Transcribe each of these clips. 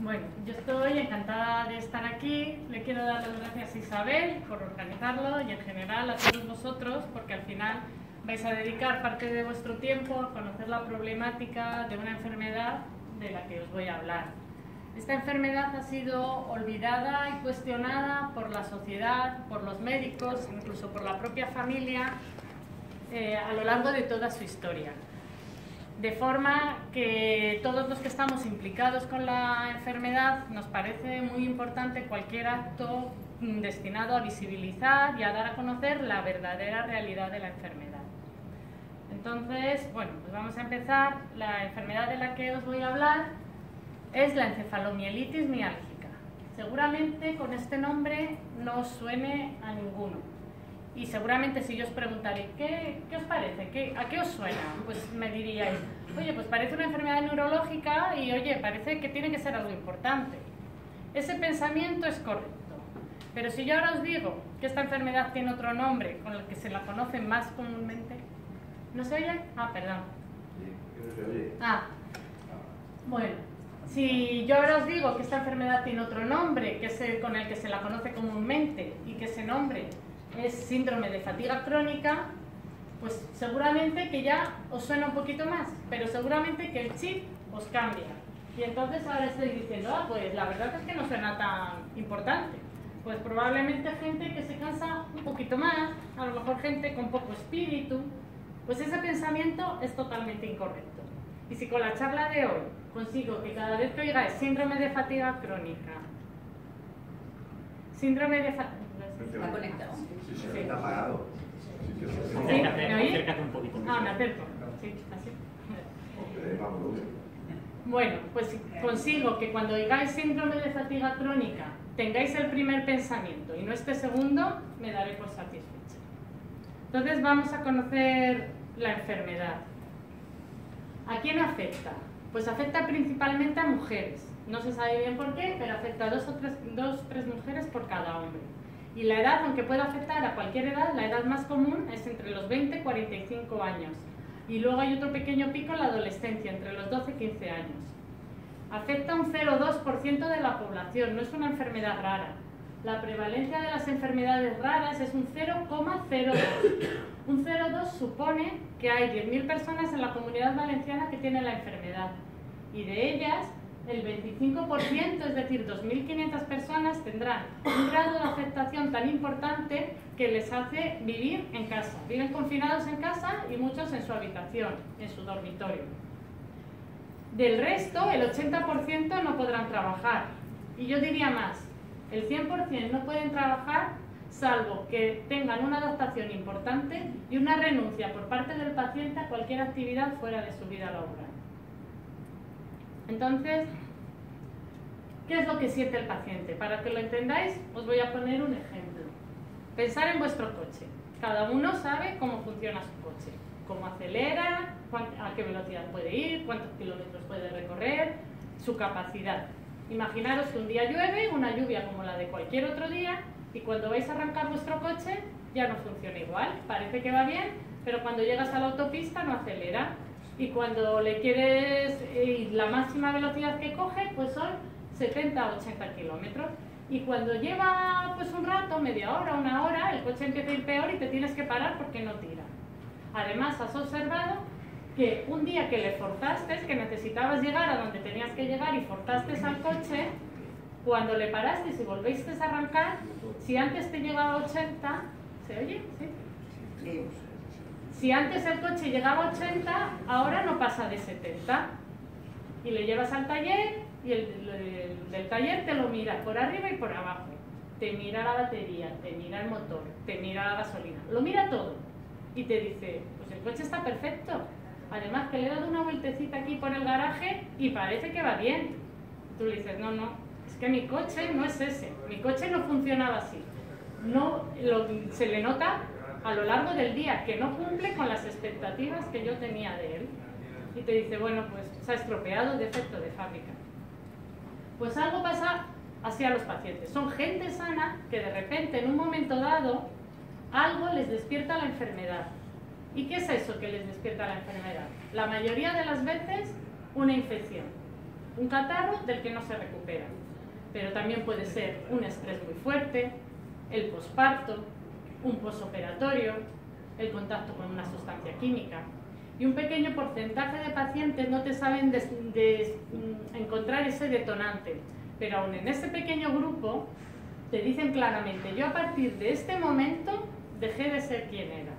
Bueno, yo estoy encantada de estar aquí. Le quiero dar las gracias a Isabel por organizarlo y en general a todos vosotros, porque al final vais a dedicar parte de vuestro tiempo a conocer la problemática de una enfermedad de la que os voy a hablar. Esta enfermedad ha sido olvidada y cuestionada por la sociedad, por los médicos, incluso por la propia familia a lo largo de toda su historia. De forma que todos los que estamos implicados con la enfermedad nos parece muy importante cualquier acto destinado a visibilizar y a dar a conocer la verdadera realidad de la enfermedad. Entonces, bueno, pues vamos a empezar. La enfermedad de la que os voy a hablar es la encefalomielitis miálgica. Seguramente con este nombre no os suene a ninguno. Y seguramente si yo os preguntaré, ¿qué os parece? ¿A qué os suena? Pues me diríais, oye, pues parece una enfermedad neurológica y oye, parece que tiene que ser algo importante. Ese pensamiento es correcto. Pero si yo ahora os digo que esta enfermedad tiene otro nombre con el que se la conoce más comúnmente, ¿no se oye? Ah, perdón. Sí, no se oye. Bueno, si yo ahora os digo que esta enfermedad tiene otro nombre que es con el que se la conoce comúnmente y que ese nombre es síndrome de fatiga crónica, pues seguramente que ya os suena un poquito más, pero seguramente que el chip os cambia. Y entonces ahora estoy diciendo, pues la verdad es que no suena tan importante. Pues probablemente gente que se cansa un poquito más, a lo mejor gente con poco espíritu, pues ese pensamiento es totalmente incorrecto. Y si con la charla de hoy consigo que cada vez que oigáis síndrome de fatiga crónica, síndrome de fatiga... ¿Está conectado? Sí, está apagado. ¿Sí? ¿Me oís? Acércate un poquito. Me acerco. Sí, así. Vamos. Bueno, pues si consigo que cuando oigáis síndrome de fatiga crónica tengáis el primer pensamiento y no este segundo, me daré por satisfecha. Entonces vamos a conocer la enfermedad. ¿A quién afecta? Pues afecta principalmente a mujeres. No se sabe bien por qué, pero afecta a dos o tres mujeres por cada hombre. Y la edad, aunque pueda afectar a cualquier edad, la edad más común es entre los 20 y 45 años. Y luego hay otro pequeño pico en la adolescencia, entre los 12 y 15 años. Afecta a un 0,2% de la población, no es una enfermedad rara. La prevalencia de las enfermedades raras es un 0,02. Un 0,2 supone que hay 10.000 personas en la Comunidad Valenciana que tienen la enfermedad. Y de ellas, el 25%, es decir, 2.500 personas, tendrán un grado de afectación tan importante que les hace vivir en casa. Viven confinados en casa y muchos en su habitación, en su dormitorio. Del resto, el 80% no podrán trabajar. Y yo diría más, el 100% no pueden trabajar salvo que tengan una adaptación importante y una renuncia por parte del paciente a cualquier actividad fuera de su vida laboral. Entonces, ¿qué es lo que siente el paciente? Para que lo entendáis, os voy a poner un ejemplo. Pensar en vuestro coche. Cada uno sabe cómo funciona su coche, cómo acelera, a qué velocidad puede ir, cuántos kilómetros puede recorrer, su capacidad. Imaginaros que un día llueve, una lluvia como la de cualquier otro día, y cuando vais a arrancar vuestro coche ya no funciona igual. Parece que va bien, pero cuando llegas a la autopista no acelera. Y cuando le quieres, la máxima velocidad que coge, pues son 70 o 80 kilómetros. Y cuando lleva pues un rato, media hora, una hora, el coche empieza a ir peor y te tienes que parar porque no tira. Además, has observado que un día que le forzaste, que necesitabas llegar a donde tenías que llegar y forzaste al coche, cuando le paraste y volvéis a arrancar, si antes te llegaba a 80, ¿se oye? ¿Sí? Sí. Si antes el coche llegaba a 80, ahora no pasa de 70. Y le llevas al taller y el del taller te lo mira por arriba y por abajo. Te mira la batería, te mira el motor, te mira la gasolina. Lo mira todo. Y te dice, pues el coche está perfecto. Además que le he dado una vueltecita aquí por el garaje y parece que va bien. Tú le dices, no, es que mi coche no es ese. Mi coche no funcionaba así. No, se le nota a lo largo del día que no cumple con las expectativas que yo tenía de él. Y te dice, bueno, pues se ha estropeado, defecto de fábrica. Pues algo pasa así a los pacientes. Son gente sana que de repente, en un momento dado, algo les despierta la enfermedad. ¿Y qué es eso que les despierta la enfermedad? La mayoría de las veces, una infección. un catarro del que no se recupera. Pero también puede ser un estrés muy fuerte, el posparto, un posoperatorio, el contacto con una sustancia química. Y un pequeño porcentaje de pacientes no te saben encontrar ese detonante, pero aún en ese pequeño grupo te dicen claramente: yo a partir de este momento dejé de ser quien era.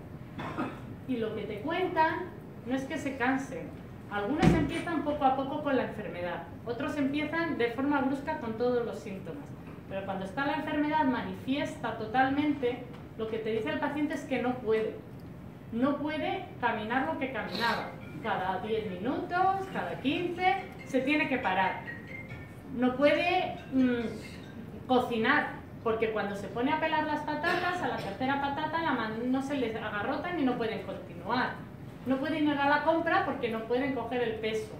Y lo que te cuentan no es que se cansen. Algunos empiezan poco a poco con la enfermedad, otros empiezan de forma brusca con todos los síntomas. Pero cuando está la enfermedad manifiesta totalmente, lo que te dice el paciente es que no puede. No puede caminar lo que caminaba. Cada 10 minutos, cada 15, se tiene que parar. No puede cocinar, porque cuando se pone a pelar las patatas, a la tercera patata la mano no se les agarrotan y no pueden continuar. No pueden ir a la compra porque no pueden coger el peso.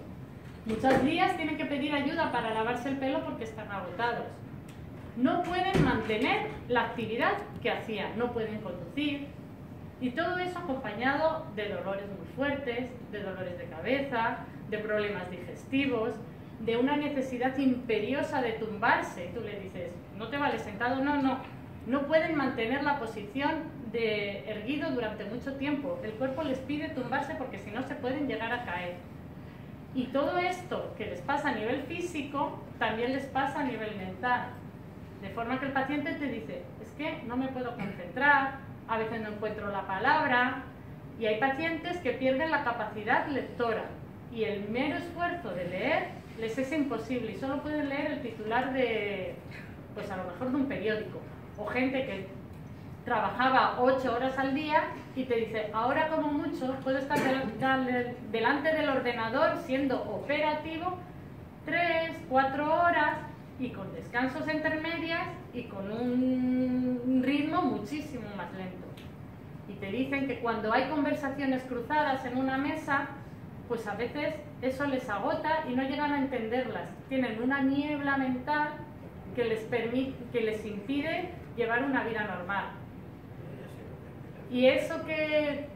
Muchos días tienen que pedir ayuda para lavarse el pelo porque están agotados. No pueden mantener la actividad que hacían, no pueden conducir. Y todo eso acompañado de dolores muy fuertes, de dolores de cabeza, de problemas digestivos, de una necesidad imperiosa de tumbarse. Tú le dices: ¿no te vale sentado? No. No pueden mantener la posición de erguido durante mucho tiempo. El cuerpo les pide tumbarse porque si no se pueden llegar a caer. Y todo esto que les pasa a nivel físico, también les pasa a nivel mental. De forma que el paciente te dice: es que no me puedo concentrar, a veces no encuentro la palabra. Y hay pacientes que pierden la capacidad lectora. Y el mero esfuerzo de leer les es imposible. Y solo pueden leer el titular de, pues a lo mejor de un periódico. O gente que trabajaba 8 horas al día y te dice: ahora como mucho puedo estar delante del ordenador siendo operativo 3, 4 horas y con descansos intermedias y con un ritmo muchísimo más lento. Y te dicen que cuando hay conversaciones cruzadas en una mesa, pues a veces eso les agota y no llegan a entenderlas. Tienen una niebla mental que les impide llevar una vida normal. Y eso que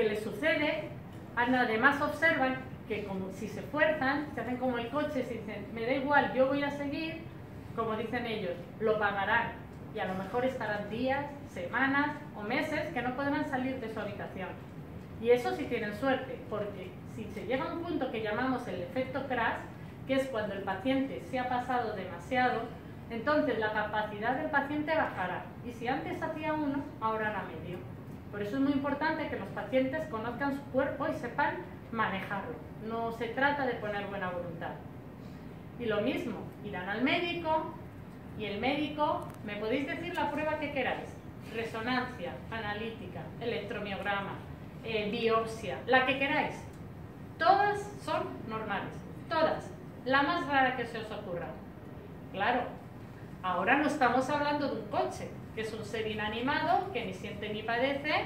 le sucede, además observan que como si se esfuerzan, se hacen como el coche, se dicen: me da igual, yo voy a seguir, como dicen ellos, lo pagarán. Y a lo mejor estarán días, semanas o meses que no podrán salir de su habitación. Y eso sí tienen suerte, porque si se llega a un punto que llamamos el efecto crash, que es cuando el paciente se ha pasado demasiado, entonces la capacidad del paciente bajará. Y si antes hacía 1, ahora hará medio. Por eso es muy importante que los pacientes conozcan su cuerpo y sepan manejarlo. No se trata de poner buena voluntad. Y lo mismo, irán al médico y el médico: me podéis decir la prueba que queráis. Resonancia, analítica, electromiograma, biopsia, la que queráis. Todas son normales, todas. La más rara que se os ocurra. Claro, ahora no estamos hablando de un coche, que es un ser inanimado que ni siente ni padece,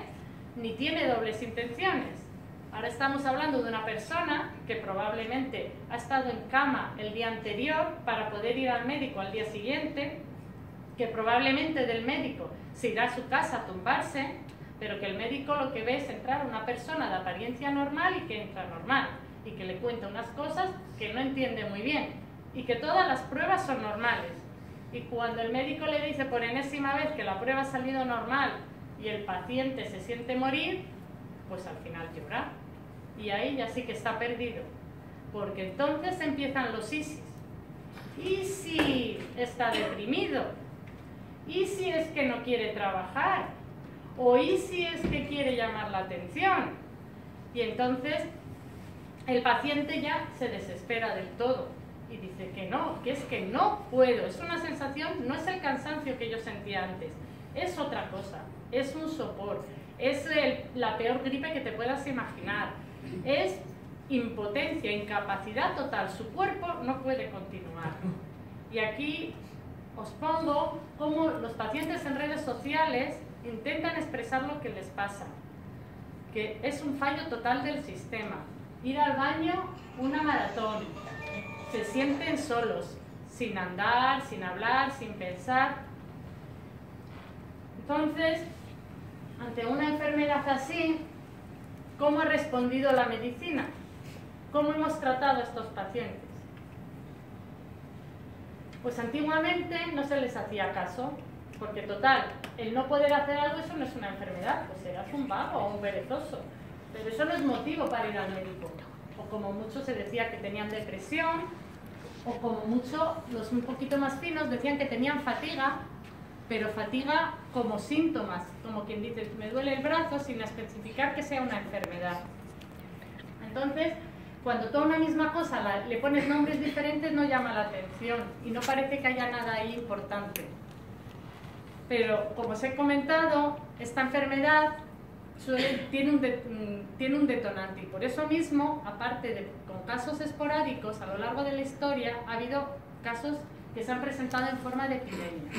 ni tiene dobles intenciones. Ahora estamos hablando de una persona que probablemente ha estado en cama el día anterior para poder ir al médico al día siguiente, que probablemente del médico se irá a su casa a tumbarse, pero que el médico lo que ve es entrar una persona de apariencia normal y que entra normal, y que le cuenta unas cosas que no entiende muy bien, y que todas las pruebas son normales. Y cuando el médico le dice por enésima vez que la prueba ha salido normal y el paciente se siente morir, pues al final llora. Y ahí ya sí que está perdido, porque entonces empiezan los ISIS. ¿Y si está deprimido? ¿Y si es que no quiere trabajar? ¿O y si es que quiere llamar la atención? Y entonces el paciente ya se desespera del todo y dice que no, que es que no puedo. Es una sensación, no es el cansancio que yo sentía antes, es otra cosa, es un sopor, es la peor gripe que te puedas imaginar, es impotencia, incapacidad total, su cuerpo no puede continuar. Y aquí os pongo cómo los pacientes en redes sociales intentan expresar lo que les pasa, que es un fallo total del sistema. Ir al baño, una maratón, se sienten solos, sin andar, sin hablar, sin pensar. Entonces, ante una enfermedad así, ¿cómo ha respondido la medicina? ¿Cómo hemos tratado a estos pacientes? Pues antiguamente no se les hacía caso, porque total, el no poder hacer algo, eso no es una enfermedad, pues serás un vago o un perezoso, pero eso no es motivo para ir al médico. O como mucho se decía que tenían depresión, o como mucho, los un poquito más finos decían que tenían fatiga, pero fatiga como síntomas, como quien dice, me duele el brazo, sin especificar que sea una enfermedad. Entonces, cuando tú a una misma cosa le pones nombres diferentes, no llama la atención y no parece que haya nada ahí importante. Pero, como os he comentado, esta enfermedad tiene un detonante y por eso mismo, aparte de con casos esporádicos a lo largo de la historia, ha habido casos que se han presentado en forma de epidemia.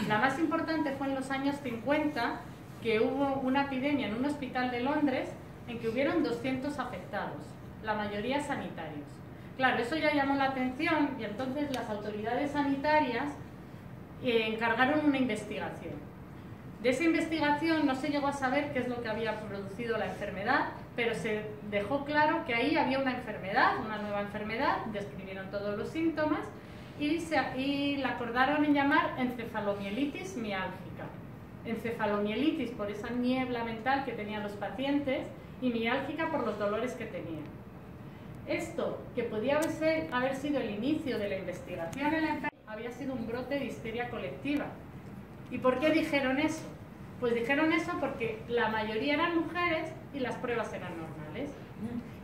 La más importante fue en los años 50, que hubo una epidemia en un hospital de Londres en que hubieron 200 afectados, la mayoría sanitarios. Claro, eso ya llamó la atención y entonces las autoridades sanitarias encargaron una investigación. De esa investigación no se llegó a saber qué es lo que había producido la enfermedad, pero se dejó claro que ahí había una enfermedad, una nueva enfermedad, describieron todos los síntomas y la acordaron en llamar encefalomielitis miálgica. Encefalomielitis por esa niebla mental que tenían los pacientes y miálgica por los dolores que tenían. Esto, que podía haber sido el inicio de la investigación en la enfermedad, había sido un brote de histeria colectiva. ¿Y por qué dijeron eso? Pues dijeron eso porque la mayoría eran mujeres y las pruebas eran normales.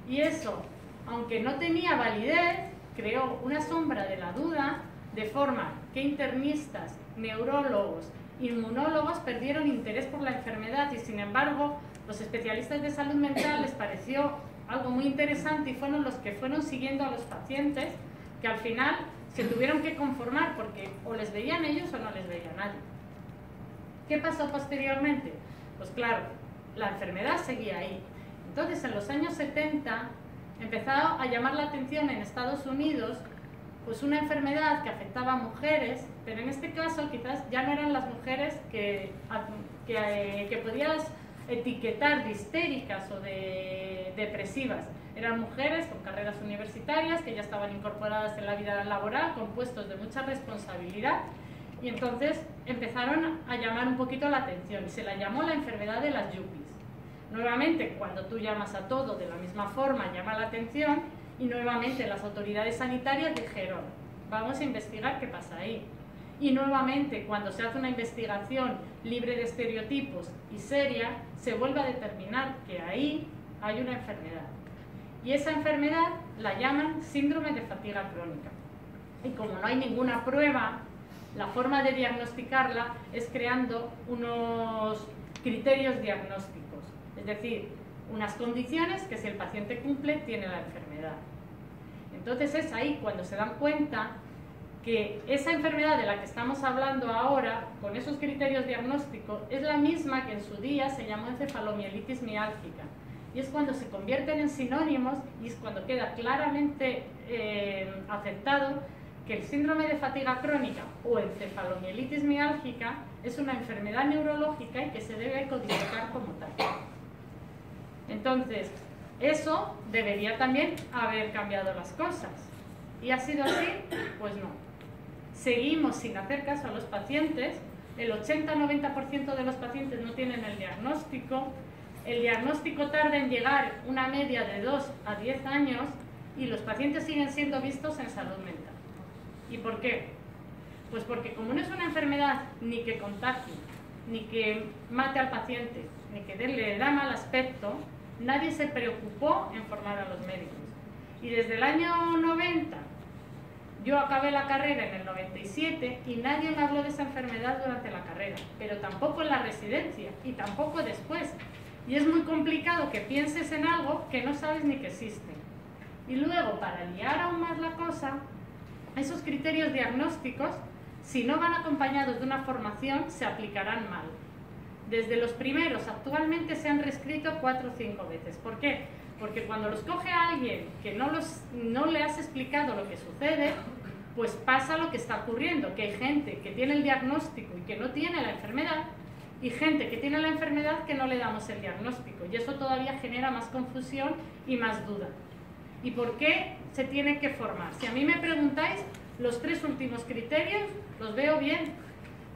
Y eso, aunque no tenía validez, creó una sombra de la duda, de forma que internistas, neurólogos, inmunólogos perdieron interés por la enfermedad y sin embargo los especialistas de salud mental les pareció algo muy interesante y fueron los que fueron siguiendo a los pacientes que al final se tuvieron que conformar porque o les veían ellos o no les veía nadie. ¿Qué pasó posteriormente? Pues claro, la enfermedad seguía ahí. Entonces en los años 70 empezó a llamar la atención en Estados Unidos pues una enfermedad que afectaba a mujeres, pero en este caso quizás ya no eran las mujeres que podías etiquetar de histéricas o de depresivas. Eran mujeres con carreras universitarias que ya estaban incorporadas en la vida laboral, con puestos de mucha responsabilidad, y entonces empezaron a llamar un poquito la atención. Se la llamó la enfermedad de las yuppies. Nuevamente, cuando tú llamas a todo de la misma forma, llama la atención, y nuevamente las autoridades sanitarias dijeron, vamos a investigar qué pasa ahí. Y nuevamente, cuando se hace una investigación libre de estereotipos y seria, se vuelve a determinar que ahí hay una enfermedad. Y esa enfermedad la llaman síndrome de fatiga crónica. Y como no hay ninguna prueba, la forma de diagnosticarla es creando unos criterios diagnósticos, es decir, unas condiciones que si el paciente cumple tiene la enfermedad. Entonces es ahí cuando se dan cuenta que esa enfermedad de la que estamos hablando ahora, con esos criterios diagnósticos, es la misma que en su día se llamó encefalomielitis miálgica. Y es cuando se convierten en sinónimos y es cuando queda claramente aceptado que el síndrome de fatiga crónica o encefalomielitis miálgica es una enfermedad neurológica y que se debe codificar como tal. Entonces, eso debería también haber cambiado las cosas. ¿Y ha sido así? Pues no. Seguimos sin hacer caso a los pacientes. El 80-90% de los pacientes no tienen el diagnóstico. El diagnóstico tarda en llegar una media de 2 a 10 años y los pacientes siguen siendo vistos en salud mental. ¿Y por qué? Pues porque como no es una enfermedad ni que contagie, ni que mate al paciente, ni que le da mal aspecto, nadie se preocupó en formar a los médicos. Y desde el año 90, yo acabé la carrera en el 97 y nadie me habló de esa enfermedad durante la carrera, pero tampoco en la residencia y tampoco después. Y es muy complicado que pienses en algo que no sabes ni que existe. Y luego, para liar aún más la cosa, esos criterios diagnósticos, si no van acompañados de una formación, se aplicarán mal. Desde los primeros, actualmente se han reescrito 4 o 5 veces. ¿Por qué? Porque cuando los coge a alguien que no le has explicado lo que sucede, pues pasa lo que está ocurriendo, que hay gente que tiene el diagnóstico y que no tiene la enfermedad, y gente que tiene la enfermedad que no le damos el diagnóstico, y eso todavía genera más confusión y más duda. ¿Y por qué se tiene que formar? Si a mí me preguntáis, los 3 últimos criterios los veo bien,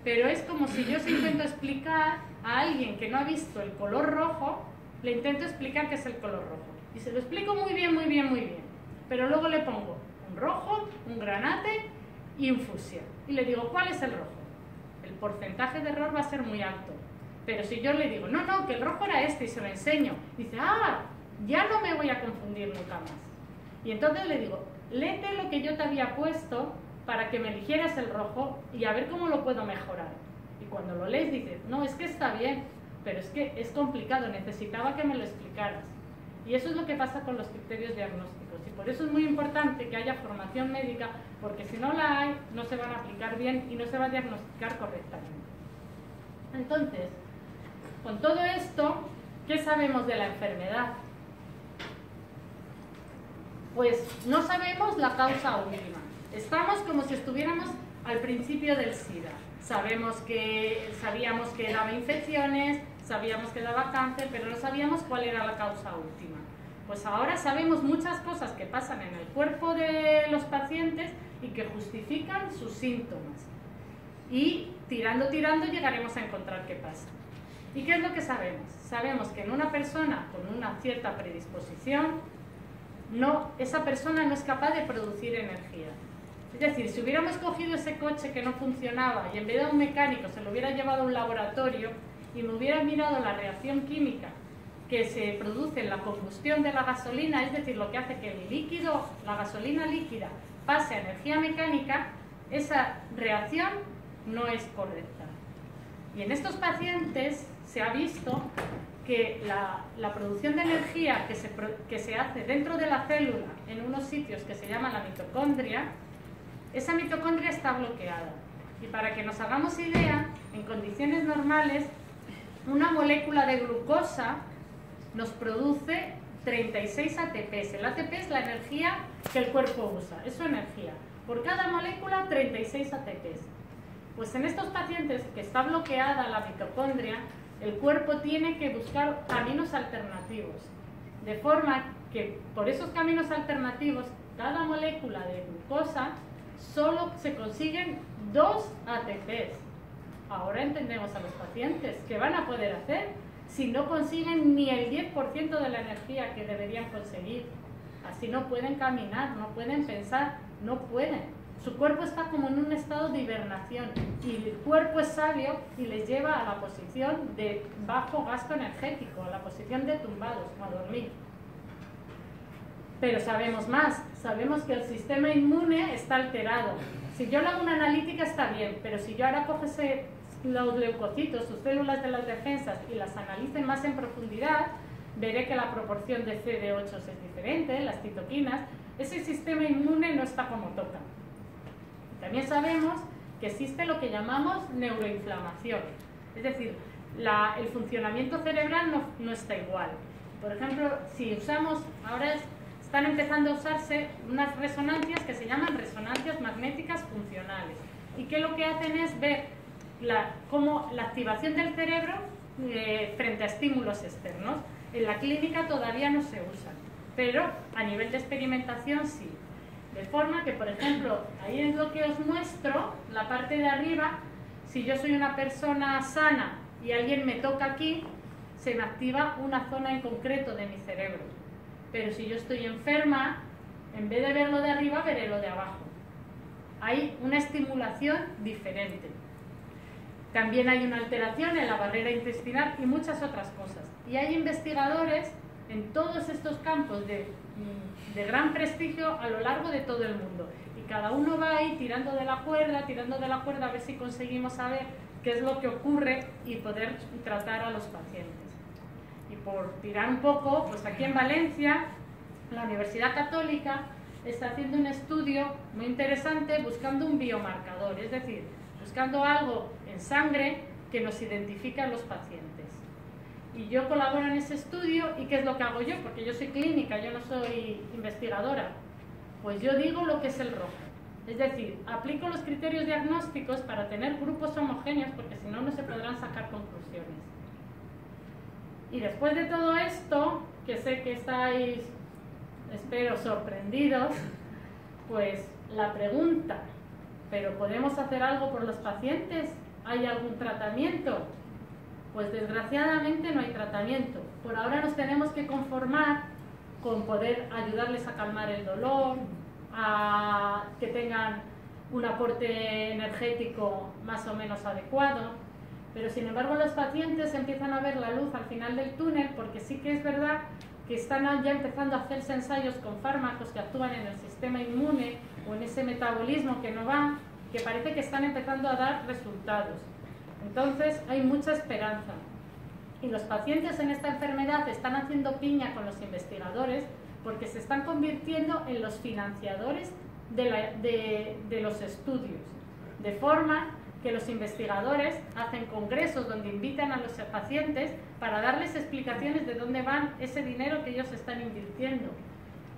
pero es como si yo se intento explicar a alguien que no ha visto el color rojo, le intento explicar qué es el color rojo. Y se lo explico muy bien, muy bien, muy bien. Pero luego le pongo un rojo, un granate y un fucsia. Y le digo, ¿cuál es el rojo? El porcentaje de error va a ser muy alto. Pero si yo le digo, no, que el rojo era este y se lo enseño, dice, ya no me voy a confundir nunca más. Y entonces le digo, léete lo que yo te había puesto para que me eligieras el rojo y a ver cómo lo puedo mejorar. Y cuando lo lees dices, no, es que está bien, pero es que es complicado, necesitaba que me lo explicaras. Y eso es lo que pasa con los criterios diagnósticos. Y por eso es muy importante que haya formación médica, porque si no la hay, no se van a aplicar bien y no se va a diagnosticar correctamente. Entonces, con todo esto, ¿qué sabemos de la enfermedad? Pues no sabemos la causa última. Estamos como si estuviéramos al principio del SIDA. Sabíamos que daba infecciones, sabíamos que daba cáncer, pero no sabíamos cuál era la causa última. Pues ahora sabemos muchas cosas que pasan en el cuerpo de los pacientes y que justifican sus síntomas. Y tirando llegaremos a encontrar qué pasa. ¿Y qué es lo que sabemos? Sabemos que en una persona con una cierta predisposición, esa persona no es capaz de producir energía. Es decir, si hubiéramos cogido ese coche que no funcionaba y en vez de un mecánico se lo hubiera llevado a un laboratorio y me hubiera mirado la reacción química que se produce en la combustión de la gasolina, es decir, lo que hace que el líquido, la gasolina líquida, pase a energía mecánica, esa reacción no es correcta. Y en estos pacientes se ha visto que la producción de energía que se hace dentro de la célula en unos sitios que se llama la mitocondria, esa mitocondria está bloqueada. Y para que nos hagamos idea, en condiciones normales, una molécula de glucosa nos produce 36 ATPs. El ATP es la energía que el cuerpo usa, es su energía. Por cada molécula, 36 ATPs. Pues en estos pacientes que está bloqueada la mitocondria, el cuerpo tiene que buscar caminos alternativos. De forma que por esos caminos alternativos, cada molécula de glucosa solo se consiguen 2 ATPs. Ahora entendemos a los pacientes qué van a poder hacer si no consiguen ni el 10% de la energía que deberían conseguir. Así no pueden caminar, no pueden pensar, no pueden. Su cuerpo está como en un estado de hibernación y el cuerpo es sabio y les lleva a la posición de bajo gasto energético, a la posición de tumbados, a dormir. Pero sabemos más, sabemos que el sistema inmune está alterado. Si yo le hago una analítica está bien, pero si yo ahora cojo los leucocitos, sus células de las defensas, y las analice más en profundidad, veré que la proporción de CD8 es diferente, las citoquinas, ese sistema inmune no está como toca. También sabemos que existe lo que llamamos neuroinflamación, es decir, el funcionamiento cerebral no está igual. Por ejemplo, si usamos, ahora están empezando a usarse unas resonancias que se llaman resonancias magnéticas funcionales, y que lo que hacen es ver cómo la activación del cerebro frente a estímulos externos. En la clínica todavía no se usan, pero a nivel de experimentación sí. De forma que, por ejemplo, ahí es lo que os muestro, la parte de arriba, si yo soy una persona sana y alguien me toca aquí, se me activa una zona en concreto de mi cerebro. Pero si yo estoy enferma, en vez de verlo de arriba, veré lo de abajo. Hay una estimulación diferente. También hay una alteración en la barrera intestinal y muchas otras cosas. Y hay investigadores en todos estos campos de gran prestigio a lo largo de todo el mundo. Y cada uno va ahí tirando de la cuerda a ver si conseguimos saber qué es lo que ocurre y poder tratar a los pacientes. Y por tirar un poco, pues aquí en Valencia, la Universidad Católica está haciendo un estudio muy interesante buscando un biomarcador, es decir, buscando algo en sangre que nos identifique a los pacientes. Y yo colaboro en ese estudio, ¿y qué es lo que hago yo? Porque yo soy clínica, yo no soy investigadora. Pues yo digo lo que es el rojo. Es decir, aplico los criterios diagnósticos para tener grupos homogéneos, porque si no, no se podrán sacar conclusiones. Y después de todo esto, que sé que estáis, espero, sorprendidos, pues la pregunta, ¿pero podemos hacer algo por los pacientes? ¿Hay algún tratamiento? Pues desgraciadamente no hay tratamiento. Por ahora nos tenemos que conformar con poder ayudarles a calmar el dolor, a que tengan un aporte energético más o menos adecuado, pero sin embargo los pacientes empiezan a ver la luz al final del túnel, porque sí que es verdad que están ya empezando a hacerse ensayos con fármacos que actúan en el sistema inmune o en ese metabolismo que no va, que parece que están empezando a dar resultados. Entonces hay mucha esperanza. Y los pacientes en esta enfermedad están haciendo piña con los investigadores porque se están convirtiendo en los financiadores de los estudios. De forma que los investigadores hacen congresos donde invitan a los pacientes para darles explicaciones de dónde van ese dinero que ellos están invirtiendo.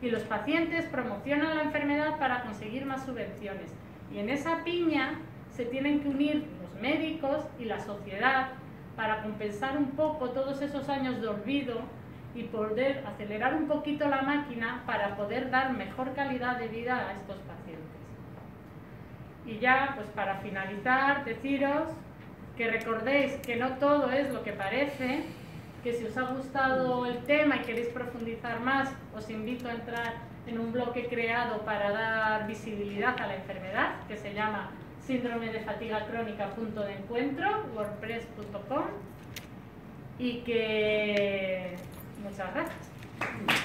Y los pacientes promocionan la enfermedad para conseguir más subvenciones. Y en esa piña se tienen que unir los médicos y la sociedad para compensar un poco todos esos años de olvido y poder acelerar un poquito la máquina para poder dar mejor calidad de vida a estos pacientes. Y ya, pues para finalizar, deciros que recordéis que no todo es lo que parece, que si os ha gustado el tema y queréis profundizar más, os invito a entrar en un blog que he creado para dar visibilidad a la enfermedad, que se llama síndrome de fatiga crónica .de-encuentro, wordpress.com, y que muchas gracias.